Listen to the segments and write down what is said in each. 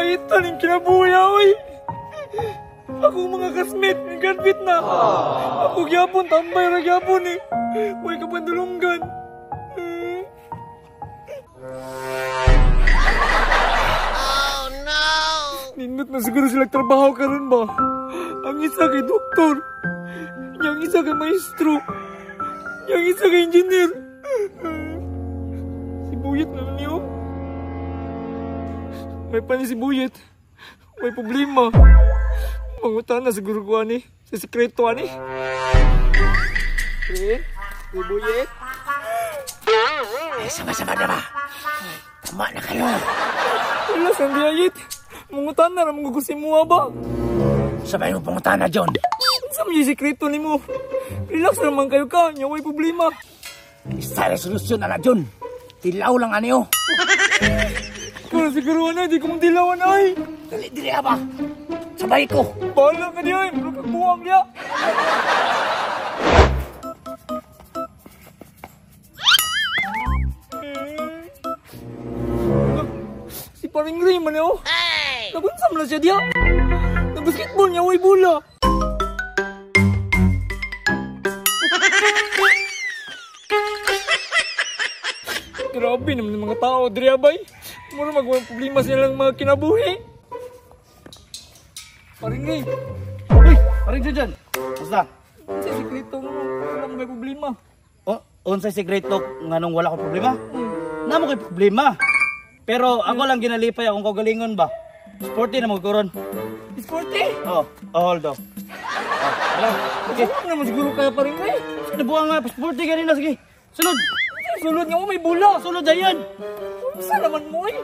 Paitan yung kinabuya, oy. Ako mga kasmit, may ganbit na. Ako gyapon, tambay ra gyapon eh. Huwag ka pandulunggan. Oh no! Nindot na siguro sila trabaho karon ba? Ang isa kay doktor. Yang isa kay maestro. Yang isa kay engineer. Si Buyet na niyo. May pani si Buyet. May problema. Mangutan na siguro ko ani. Sa sekreto ani. Si Buyet. Ay, sama-sama na ba? Tama na kayo. Wala sa biyayit. Mangutan na ramang gugusin mo ba? Sabay mo pangutan na, John. Sa may sekreto ni mo. Relax naman kayo ka. Nyaway problema. Isa resolusyon na John. Tilaw lang ano. Kung siguro na, di ko mong dilawan ay. Dali ba? Sabay ko. Bahala ka niya ay. Marupag buwang niya. Si paring Raymond eh oh. Nabunsam na siya diya. Nag-basketball niya, way bola. Grabe naman ng mga tao, Driabay. Mura magawang problema silang mga kinabuhi. Paring Ray. Uy, paring dyan. Basta? Sa sekreto mo, wala may problema. Oh, unsay sekreto nga nung wala ko problema? Namo kay problema. Pero ako lang ginalipay akong kagalingon ba? Sporty na magkaroon. Sporty? Oh, hold on. Hello. Okay. Huwag naman siguro kaya paring Ray. Nabuha nga, sporty kanina. Sige, sunod. Sulod nga mo, may bula. Sunod na yan. Saan naman mo eh?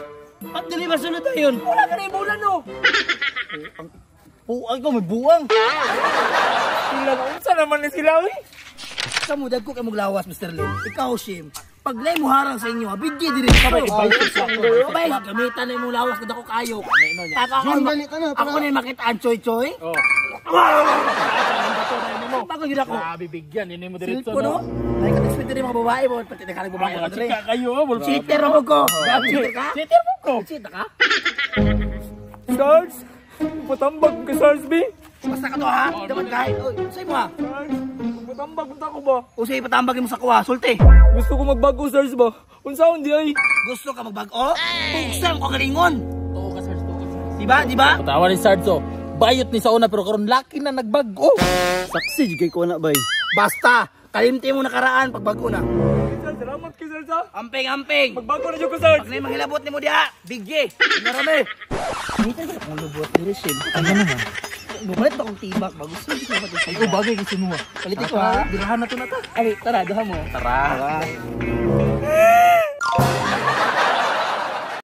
At dili ba sunod na yun? Wala ka na yung bula no. Buang ko, may buwang. Sila na, saan naman na sila eh? Kamudag ko kay maglawas, Mr. Lim. Ikaw, Shim. Pag na'y mo harang sa inyo, bigdi din rin. Kabay, gamitan na yung lawas kada ko kayo. Ako na yung makita ang choy-choy. Bago yun ako. Bibigyan, ini mo diretso Silpo no? Ay katiswerte rin mga babae mo. Pati nakalig babae ako dali. kayo, Cheater mo ko. Cheater ka? Cheater mo ko. Cheater ka? Sarge, patambag ka Sarge B. Basta ka to ha? Dapat kahit. Say mo ha? Sarge, patambag punta ko ba? O sige, patambagin mo sa kuha. Sulti. Gusto ko magbago Sarge ba? Unsaon di ay? Gusto ka magbago? Buksan ko galingon. Oo ka, Sarge. Diba? Diba? Patawa ni Sarge, bayot ni sa una pero karon laki na nagbago. Saksi kay ko na bay. Basta. Kalimti mo nakaraan pagbago na. Sarge, salamat kay Sarge ha. Amping. Magbago na dyan ko Sarge. Pag na'y manghilabot ni mo diha. Bigye. Narami. Dito ka kung lubot ni Shim. Ano naman? Bumalik ba kong tibak? Bagus yun. Ay, bagay kasi mo. Palitin ko ha. Dirahan na to na ta. Ay, tara, daha mo. Tara.